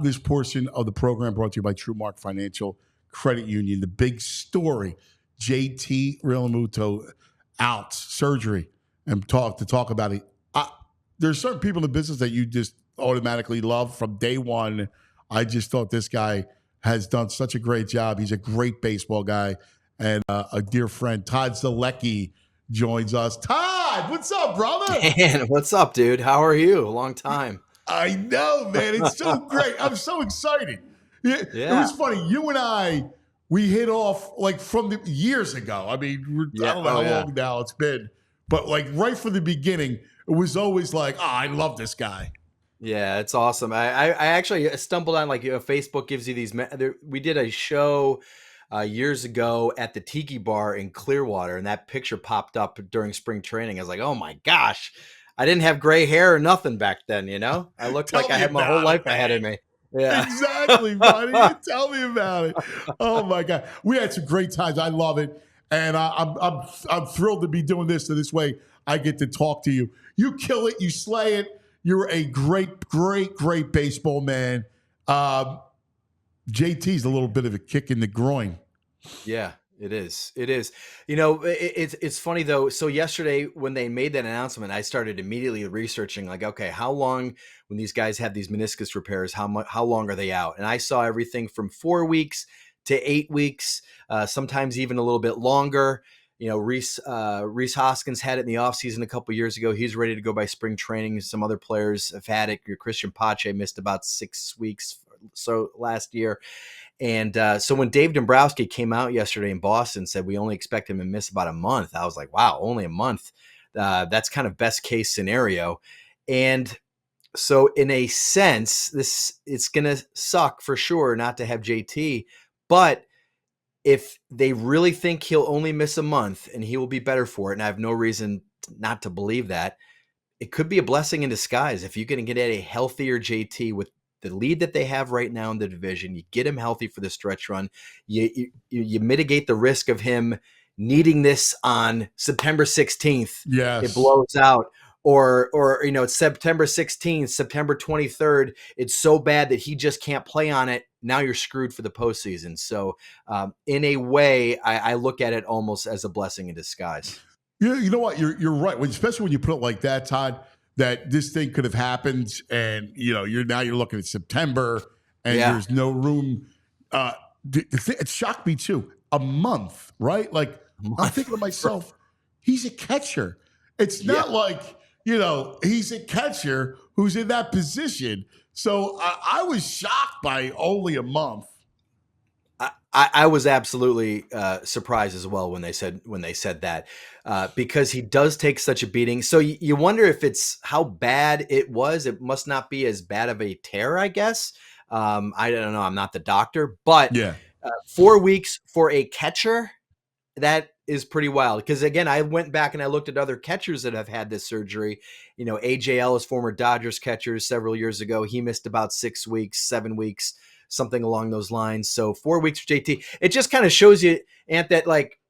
This portion of the program brought to you by TrueMark Financial Credit Union. The big story, JT Realmuto out, surgery, and talk about it. There's certain people in the business that you just automatically love from day one. I just thought this guy has done such a great job. He's a great baseball guy. And a dear friend, Todd Zolecki, joins us. Todd, what's up, brother? Dan, what's up, dude? How are you? A long time. I know, man. It's so great. I'm so excited. It Yeah. was funny. You and I, we hit off like from the years ago. I mean, I don't know how long now it's been, but like right from the beginning, it was always like, oh, I love this guy. Yeah, it's awesome. I actually stumbled on Facebook gives you these. We did a show years ago at the Tiki Bar in Clearwater, and that picture popped up during spring training. I was like, oh my gosh, I didn't have gray hair or nothing back then. I looked like I had my whole life ahead of me. Yeah, exactly, buddy. Tell me about it. Oh my God, we had some great times. I love it, and I'm thrilled to be doing this. So this way, I get to talk to you. You kill it. You slay it. You're a great baseball man. JT's a little bit of a kick in the groin. Yeah, it is. It is. It's funny though. So yesterday when they made that announcement, I started immediately researching like, okay, how long when these guys have these meniscus repairs, how long are they out? And I saw everything from 4 weeks to 8 weeks, sometimes even a little bit longer. Rhys Hoskins had it in the offseason a couple years ago. He's ready to go by spring training. Some other players have had it. Christian Pache missed about 6 weeks so last year. And so when Dave Dombrowski came out yesterday in Boston and said we only expect him to miss about a month, I was like, wow, only a month. That's kind of best case scenario. And so in a sense, it's going to suck for sure not to have JT. But if they really think he'll only miss a month and he will be better for it, and I have no reason not to believe that, it could be a blessing in disguise. If you can get a healthier JT with the lead that they have right now in the division, you get him healthy for the stretch run, you mitigate the risk of him needing this on September 16th. Yes. It blows out. Or it's September 16th, September 23rd. It's so bad that he just can't play on it. Now you're screwed for the postseason. So in a way, I look at it almost as a blessing in disguise. You know what? You're right. Especially when you put it like that, Todd, that this thing could have happened and, you're looking at September and there's no room. It shocked me too. A month, right? Like I'm thinking to myself, he's a catcher. It's not like, he's a catcher who's in that position. So I was shocked by only a month. I was absolutely surprised as well when they said that because he does take such a beating. So you wonder if it's how bad it was. It must not be as bad of a tear, I guess. I don't know. I'm not the doctor, but 4 weeks for a catcher, that is pretty wild. Because again, I went back and I looked at other catchers that have had this surgery. AJ Ellis, former Dodgers catcher, several years ago, he missed about 6 weeks, 7 weeks, something along those lines. So 4 weeks for JT. It just kind of shows you, Ant, that like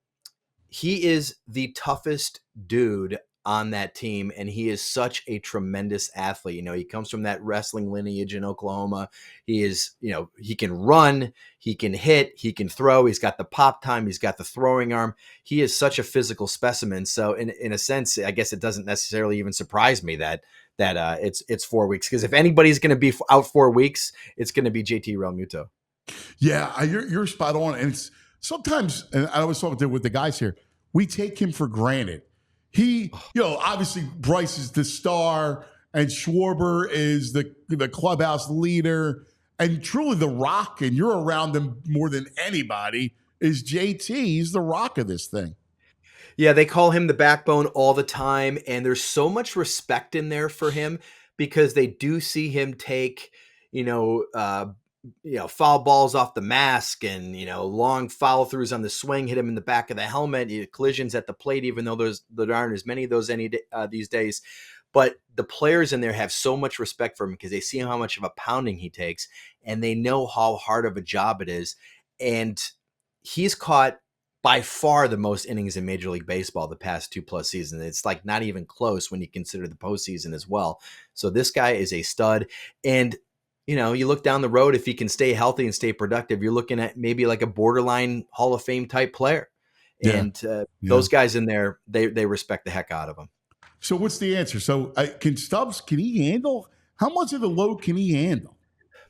he is the toughest dude on that team, and he is such a tremendous athlete. He comes from that wrestling lineage in Oklahoma. He is, he can run, he can hit, he can throw. He's got the pop time, he's got the throwing arm. He is such a physical specimen. So in a sense, I guess it doesn't necessarily even surprise me that it's 4 weeks, because if anybody's going to be out 4 weeks, it's going to be JT Realmuto. Yeah, you're spot on. And it's sometimes, and I was talking with the guys here, we take him for granted. He, obviously Bryce is the star and Schwarber is the clubhouse leader, and truly the rock, and you're around him more than anybody, is JT. He's the rock of this thing. Yeah, they call him the backbone all the time, and there's so much respect in there for him because they do see him take, foul balls off the mask and, long follow throughs on the swing, hit him in the back of the helmet, collisions at the plate, even though there aren't as many of those these days. But the players in there have so much respect for him because they see how much of a pounding he takes, and they know how hard of a job it is. And he's caught by far the most innings in Major League Baseball the past 2+ seasons. It's like not even close when you consider the postseason as well. So this guy is a stud. And you look down the road, if he can stay healthy and stay productive, you're looking at maybe like a borderline Hall of Fame type player. Yeah, And yeah. those guys in there, they respect the heck out of him. So what's the answer? So can Stubbs? Can he handle? How much of the load can he handle?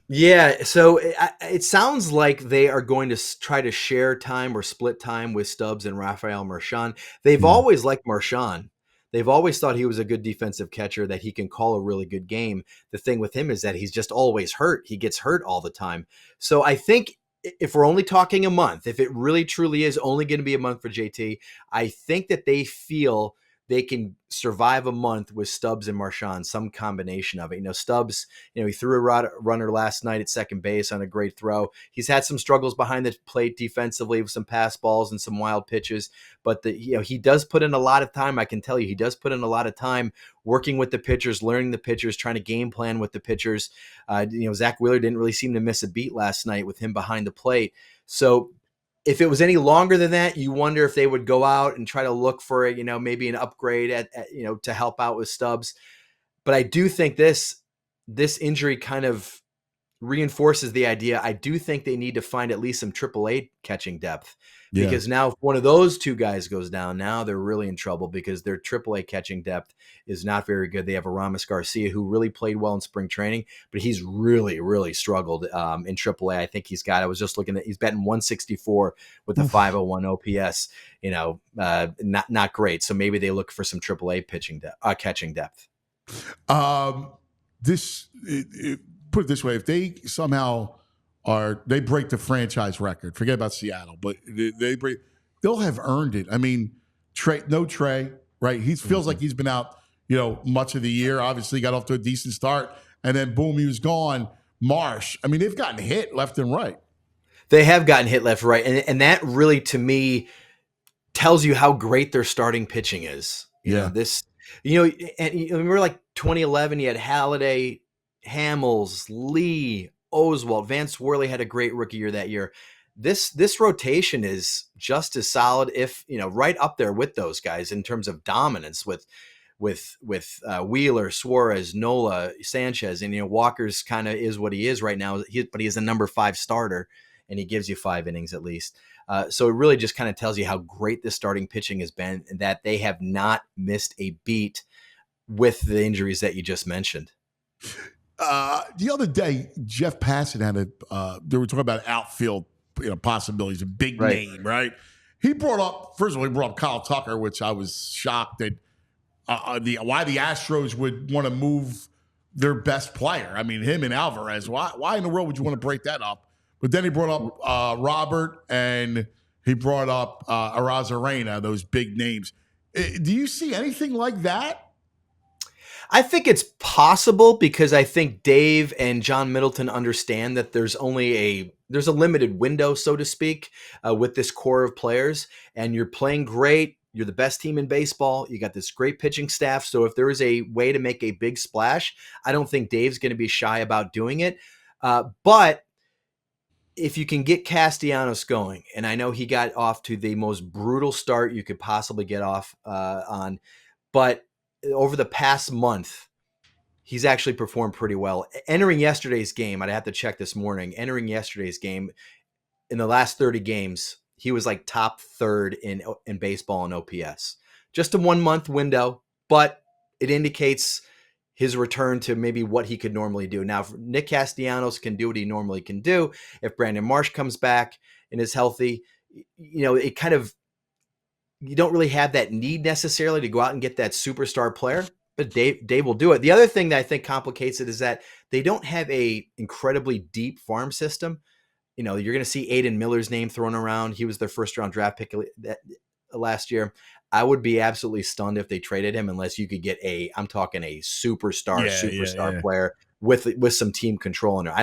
Yeah, so it sounds like they are going to try to share time or split time with Stubbs and Rafael Marchand. They've Yeah, always liked Marchand. They've always thought he was a good defensive catcher, that he can call a really good game. The thing with him is that he's just always hurt. He gets hurt all the time. So I think if we're only talking a month, if it really truly is only going to be a month for JT, I think that they feel they can survive a month with Stubbs and Marchand, some combination of it. Stubbs, he threw a runner last night at second base on a great throw. He's had some struggles behind the plate defensively with some pass balls and some wild pitches, but he does put in a lot of time. I can tell you, he does put in a lot of time working with the pitchers, learning the pitchers, trying to game plan with the pitchers. Zach Wheeler didn't really seem to miss a beat last night with him behind the plate. So if it was any longer than that, you wonder if they would go out and try to look for, maybe an upgrade to help out with Stubbs. But I do think this injury kind of reinforces the idea. I do think they need to find at least some AAA catching depth, yeah. because now if one of those two guys goes down, now they're really in trouble, because their AAA catching depth is not very good. They have Aramis Garcia, who really played well in spring training, but he's really, really struggled in AAA. I think I was just looking at, he's batting 164 with a 501 OPS, not great. So maybe they look for some AAA catching depth. Put it this way: if they somehow they break the franchise record, forget about Seattle, but they'll have earned it. I mean, Trey, right? He feels like he's been out, much of the year. Obviously, got off to a decent start, and then boom, he was gone. Marsh. I mean, they've gotten hit left and right. They have gotten hit left and right, and that really, to me, tells you how great their starting pitching is. And remember like 2011, you had Halladay, Hamels, Lee, Oswalt, Vance Worley had a great rookie year that year. This rotation is just as solid, if right up there with those guys in terms of dominance with Wheeler, Suarez, Nola, Sanchez, and Walker's kind of is what he is right now. But he is a number 5 starter, and he gives you 5 innings at least. So it really just kind of tells you how great this starting pitching has been, and that they have not missed a beat with the injuries that you just mentioned. The other day, Jeff Passan had they were talking about outfield, possibilities, a big name, right? He brought up, first of all, Kyle Tucker, which I was shocked that why the Astros would want to move their best player. I mean, him and Alvarez. Why in the world would you want to break that up? But then he brought up Robert, and he brought up Arozarena, those big names. Do you see anything like that? I think it's possible, because I think Dave and John Middleton understand that there's a limited window, so to speak, with this core of players, and you're playing great. You're the best team in baseball. You got this great pitching staff. So if there is a way to make a big splash, I don't think Dave's going to be shy about doing it. But if you can get Castellanos going, and I know he got off to the most brutal start you could possibly get off on, but over the past month, he's actually performed pretty well. Entering yesterday's game, I'd have to check this morning. Entering yesterday's game, in the last 30 games, he was like top 3rd in baseball in OPS. Just a 1 month window, but it indicates his return to maybe what he could normally do. Now, if Nick Castellanos can do what he normally can do, if Brandon Marsh comes back and is healthy, it kind of, you don't really have that need necessarily to go out and get that superstar player, but Dave will do it. The other thing that I think complicates it is that they don't have a incredibly deep farm system. You're going to see Aiden Miller's name thrown around. He was their first round draft pick last year. I would be absolutely stunned if they traded him, unless you could get I'm talking a superstar player with some team control in there.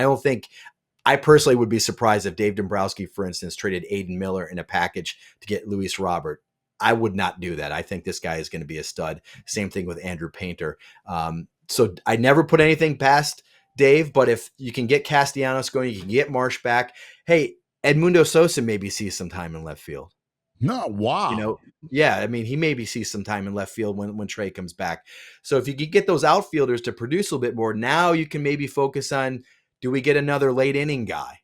I personally would be surprised if Dave Dombrowski, for instance, traded Aiden Miller in a package to get Luis Robert. I would not do that. I think this guy is going to be a stud. Same thing with Andrew Painter. So I never put anything past Dave, but if you can get Castellanos going, you can get Marsh back. Hey, Edmundo Sosa maybe sees some time in left field. No, wow. Yeah, I mean, he maybe sees some time in left field when Trey comes back. So if you could get those outfielders to produce a little bit more, now you can maybe focus on Do we get another late inning guy?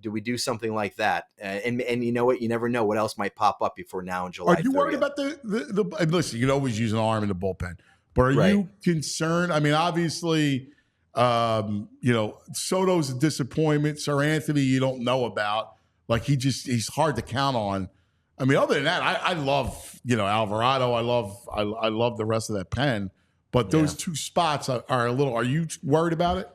Do we do something like that? And you know what? You never know what else might pop up before now in Are July you worried 30th. about the and listen, you can always use an arm in the bullpen, but are Right. you concerned? I mean, obviously, Soto's a disappointment. Sir Anthony, you don't know about. Like he's hard to count on. I mean, other than that, I love, Alvarado. I love the rest of that pen. But those two spots are a little. Are you worried about it?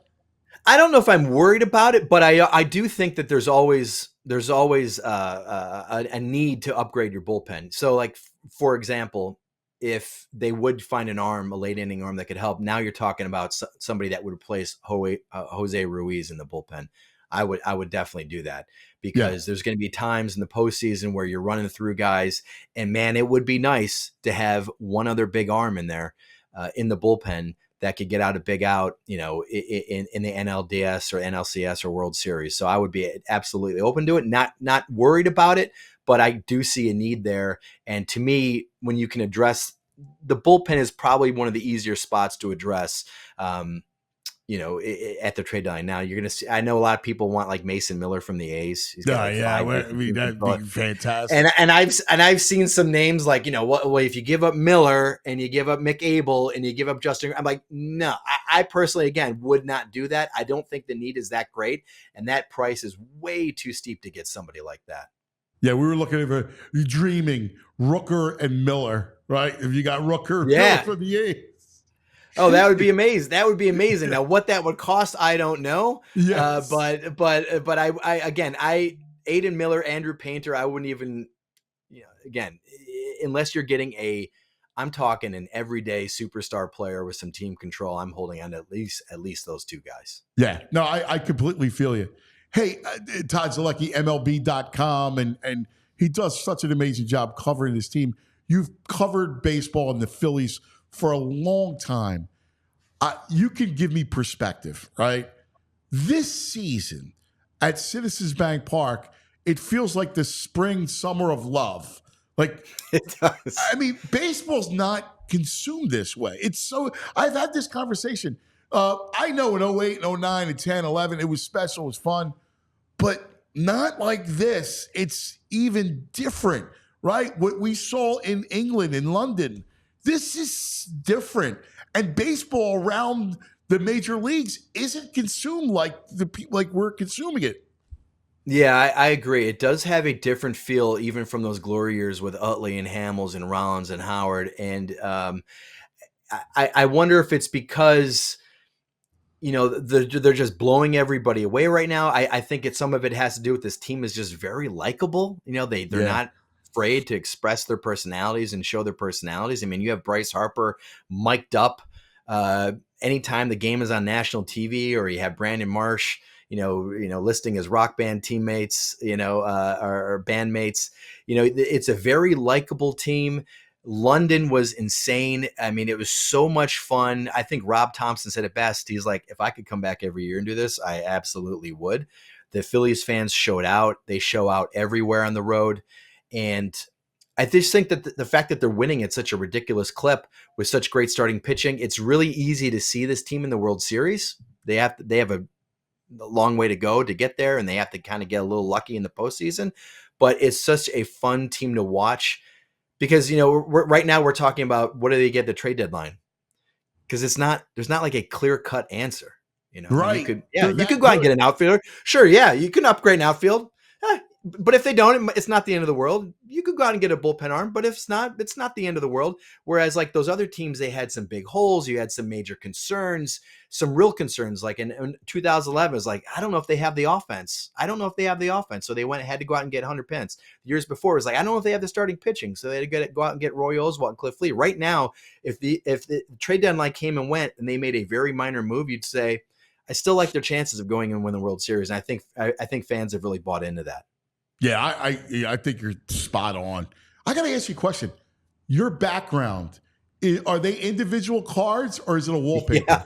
I don't know if I'm worried about it, but I do think that there's always a need to upgrade your bullpen. So, like for example, if they would find a late inning arm that could help, now you're talking about somebody that would replace Jose Ruiz in the bullpen. I would definitely do that because there's going to be times in the postseason where you're running through guys, and man, it would be nice to have one other big arm in there in the bullpen that could get out a big out, in the NLDS or NLCS or World Series. So I would be absolutely open to it, not worried about it, but I do see a need there. And to me, when you can address the bullpen is probably one of the easier spots to address. At the trade deadline. Now you're going to see, I know a lot of people want like Mason Miller from the A's. He's got that'd be fantastic. And I've seen some names like, well, if you give up Miller and you give up Mick Abel and you give up Justin, I'm like, no, I personally, again, would not do that. I don't think the need is that great. And that price is way too steep to get somebody like that. Yeah, we were looking at dreaming Rooker and Miller, right? If you got Rooker, yeah, Miller for the A's. Oh, that would be amazing. That would be amazing. Now, what that would cost, I don't know. Yes. But I Aiden Miller, Andrew Painter, I wouldn't even, again, unless you're getting I'm talking an everyday superstar player with some team control, I'm holding on to at least those two guys. Yeah. No, I completely feel you. Hey, Todd Zolecki, MLB.com, and he does such an amazing job covering this team. You've covered baseball and the Phillies for a long time. You can give me perspective, right? This season at Citizens Bank Park, it feels like the spring, summer of love. Like, it does. I mean, baseball's not consumed this way. I've had this conversation. I know in 08, 09, and 10, 11, it was special, it was fun, but not like this. It's even different, right? What we saw in England, in London, this is different. And baseball around the major leagues isn't consumed like we're consuming it. Yeah, I agree. It does have a different feel, even from those glory years with Utley and Hamels and Rollins and Howard. And I wonder if it's because, they're just blowing everybody away right now. I think some of it has to do with this team is just very likable. They're not afraid to express their personalities and show their personalities. I mean, you have Bryce Harper mic'd up anytime the game is on national TV, or you have Brandon Marsh, listing his rock band teammates, or bandmates. It's a very likable team. London was insane. I mean, it was so much fun. I think Rob Thompson said it best. He's like, if I could come back every year and do this, I absolutely would. The Phillies fans showed out. They show out everywhere on the road. And I just think that the fact that they're winning at such a ridiculous clip with such great starting pitching, it's really easy to see this team in the World Series. They have a long way to go to get there, and they have to kind of get a little lucky in the postseason. But it's such a fun team to watch because, right now we're talking about what do they get at the trade deadline? Because there's not like a clear cut answer. Right. You could go out and get an outfielder. Sure. Yeah. You can upgrade an outfield. But if they don't, it's not the end of the world. You could go out and get a bullpen arm, but if it's not the end of the world. Whereas like those other teams, they had some big holes. You had some major concerns, some real concerns. Like in 2011, it was like, I don't know if they have the offense. So they had to go out and get Hunter Pence. The years before, it was like, I don't know if they have the starting pitching. So they had to go out and get Roy Oswalt and Cliff Lee. Right now, if the trade deadline came and went and they made a very minor move, you'd say, I still like their chances of going and win the World Series. And I think fans have really bought into that. Yeah, I think you're spot on. I got to ask you a question. Your background, are they individual cards or is it a wallpaper? Yeah.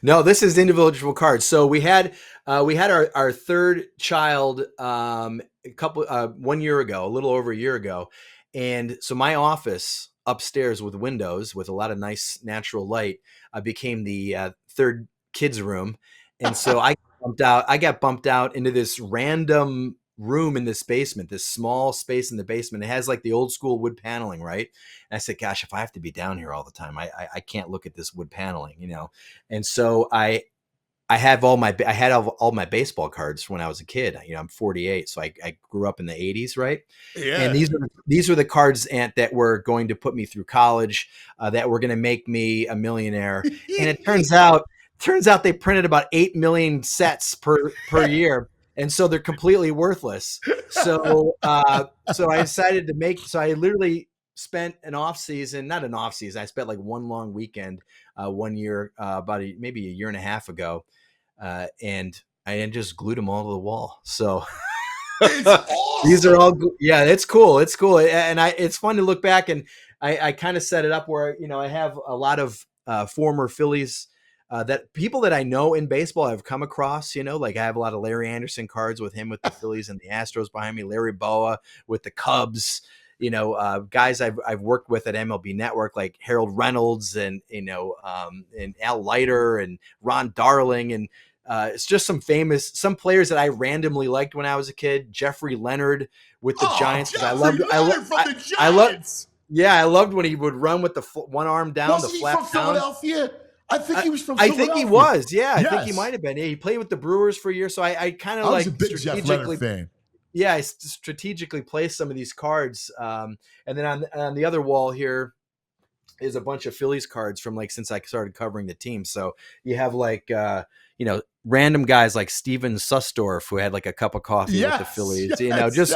No, this is individual cards. So we had our third child a little over a year ago. And so my office upstairs with windows with a lot of nice natural light became the third kids room. And so I got bumped out into this random room in this basement, this small space in the basement. It has like the old school wood paneling, right? And I said, gosh, if I have to be down here all the time, I can't look at this wood paneling, you know? And so I had all my baseball cards when I was a kid. You know, I'm 48, so I grew up in the 80s, right? And Yeah. these were the cards, Ant, that were going to put me through college, that were going to make me a millionaire. And it turns out they printed about 8 million sets per year, and so they're completely worthless. So I decided to make. So I literally spent an off season, not an off season. I spent like one long weekend, one year, maybe a year and a half ago, and I just glued them all to the wall. So It's awesome. these are all, yeah, it's cool. It's cool. And it's fun to look back, and I kind of set it up where, you know, I have a lot of former Phillies, that people that I know in baseball I've come across, you know, like I have a lot of Larry Anderson cards with him with the Phillies and the Astros behind me, Larry Boa with the Cubs, you know, guys I've worked with at MLB Network, like Harold Reynolds and, you know, and Al Leiter and Ron Darling. And it's just some players that I randomly liked when I was a kid. Jeffrey Leonard with the Giants. Jeffrey Leonard from the Giants. I loved when he would run with the one arm down, Wasn't the he flap from down. Philadelphia? I think he was from I Philadelphia. think he was. Yeah, I Yes. think he might have been. He played with the Brewers for a year, so I kind of I like was a big Jeff Leonard fan. Yeah, I strategically placed some of these cards, and then on the other wall here is a bunch of Phillies cards from like since I started covering the team. So you have like you know, random guys like Steven Sustorf, who had like a cup of coffee with the Phillies. You know, just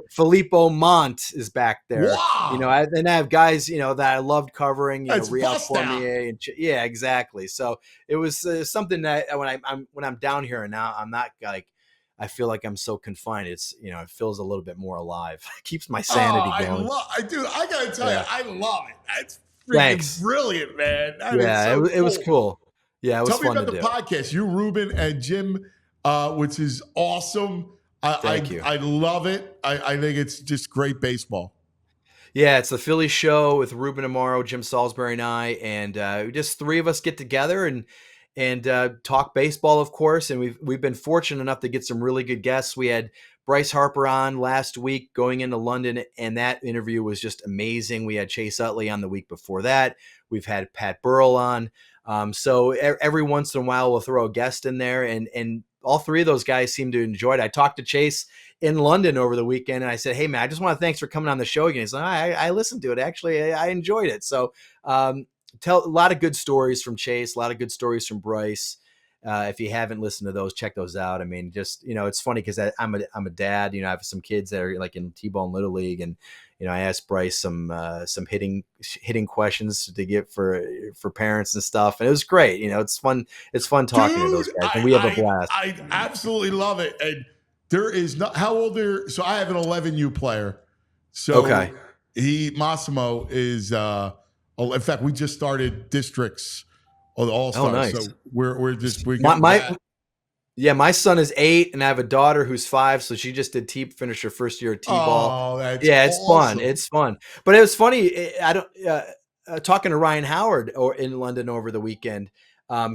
Filippo Mont is back there. Wow. You know, then I have guys, you know, that I loved covering. You That's know, Real Cormier and yeah, exactly. So it was something that when I'm down here and now I'm not like. I feel like I'm so confined. It's, you know, it feels a little bit more alive. It keeps my sanity going. Dude, I gotta tell you, I love it. That's freaking brilliant, man. It was cool. Yeah, it was fun to do. Tell me about the podcast. You, Ruben, and Jim, which is awesome. Thank you. I love it. I think it's just great baseball. Yeah, it's the Philly show with Ruben Amaro, Jim Salisbury, and I, and just three of us get together and talk baseball, of course. And we've been fortunate enough to get some really good guests. We had Bryce Harper on last week going into London, and that interview was just amazing. We had Chase Utley on the week before that. We've had Pat Burrell on. So every once in a while we'll throw a guest in there, and all three of those guys seem to enjoy it. I talked to Chase in London over the weekend, and I said, "Hey man, I just want to thanks for coming on the show again." He's like, "I listened to it. Actually, I enjoyed it." So tell a lot of good stories from Chase, a lot of good stories from Bryce. If you haven't listened to those, check those out. I mean, just, you know, it's funny because I'm a dad. You know, I have some kids that are like in T-ball and Little League, and you know, I asked Bryce some hitting questions to get for parents and stuff, and it was great. You know, it's fun. It's fun talking to those guys, and we have a blast. I absolutely love it. And there is not how old are. So I have an 11U player. So okay, Massimo is. In fact, we just started districts of the All-Stars. Oh, nice. So we're my son is 8, and I have a daughter who's 5, so she just did finished her first year of T-ball. Oh, that's it's awesome. Fun. It's fun. But it was funny. I don't talking to Ryan Howard in London over the weekend.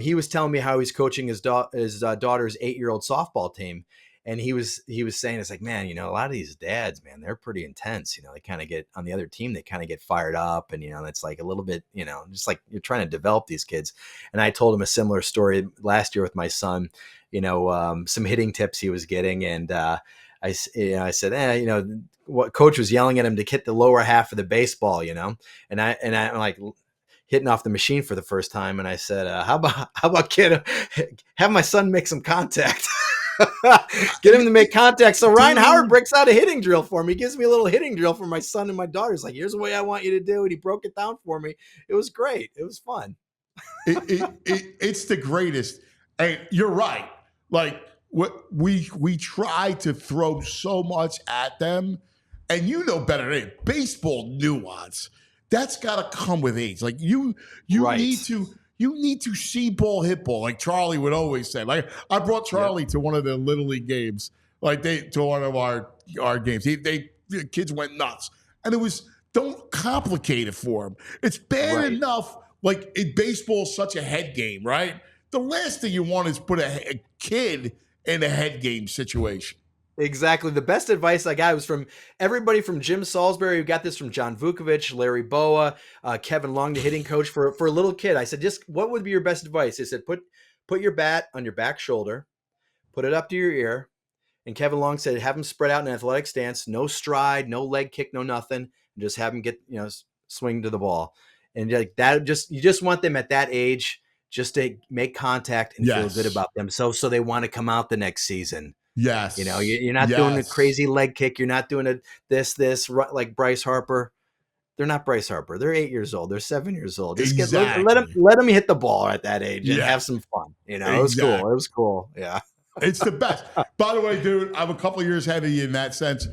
He was telling me how he's coaching his daughter's 8-year-old softball team. And he was saying, it's like, man, you know, a lot of these dads, man, they're pretty intense. You know, they kind of get on the other team, they kind of get fired up, and, you know, it's like a little bit, you know, just like you're trying to develop these kids. And I told him a similar story last year with my son, you know, some hitting tips he was getting. And I said, you know, what coach was yelling at him to hit the lower half of the baseball, you know, and I'm like hitting off the machine for the first time. And I said, how about kid, have my son make some contact. Get him to make contact. So Ryan Howard breaks out a hitting drill for me. He gives me a little hitting drill for my son and my daughter. He's like, here's the way I want you to do it. He broke it down for me. It was great. It was fun. It's the greatest. And you're right. Like we try to throw so much at them, and you know better than baseball nuance. That's got to come with age. Like you right. You need to see ball, hit ball, like Charlie would always say. Like I brought Charlie to one of the Little League games, to one of our games. The kids went nuts, and it was don't complicate it for them. It's bad enough. Like baseball is such a head game, right? the last thing you want is put a kid in a head game situation. Exactly. The best advice I got was from everybody from Jim Salisbury, who got this from John Vukovich, Larry Boa, Kevin Long, the hitting coach for a little kid. I said, just what would be your best advice? They said, put your bat on your back shoulder, put it up to your ear. And Kevin Long said, have him spread out in an athletic stance, no stride, no leg kick, no nothing, and just have him get, swing to the ball. And like that, you just want them at that age just to make contact and feel good about them. So they want to come out the next season. Yes. You're not doing a crazy leg kick. You're not doing this like Bryce Harper. They're not Bryce Harper. They're 8 years old. They're 7 years old. Just let them hit the ball at that age and have some fun. It was cool. It was cool. Yeah. It's the best. By the way, dude, I'm a couple of years ahead of you in that sense.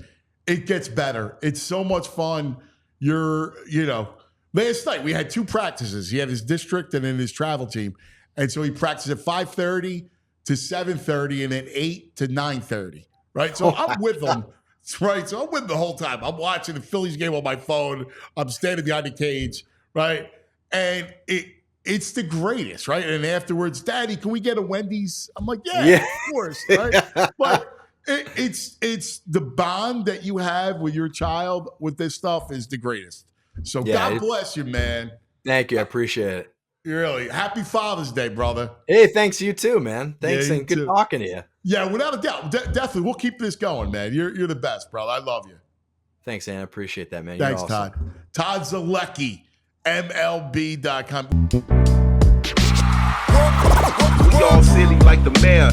It gets better. It's so much fun. Last night we had 2 practices. He had his district and then his travel team. And so he practiced at 5:30 to 7:30 and then 8 to 9:30. Right. So I'm with him. Right. So I'm with him the whole time. I'm watching the Phillies game on my phone. I'm standing behind the cage. Right. And it's the greatest. Right. And afterwards, Daddy, can we get a Wendy's? I'm like, yeah. Of course. Right. But it's the bond that you have with your child with this stuff is the greatest. So God bless you, man. Thank you. I appreciate it. Really. Happy Father's Day, brother. Hey, thanks. You too, man. Thanks. And good talking to you. Yeah, without a doubt. Definitely. We'll keep this going, man. You're the best, brother. I love you. Thanks, Ann. I appreciate that, man. Thanks, Todd. Todd Zolecki, MLB.com. We all silly like the mayor.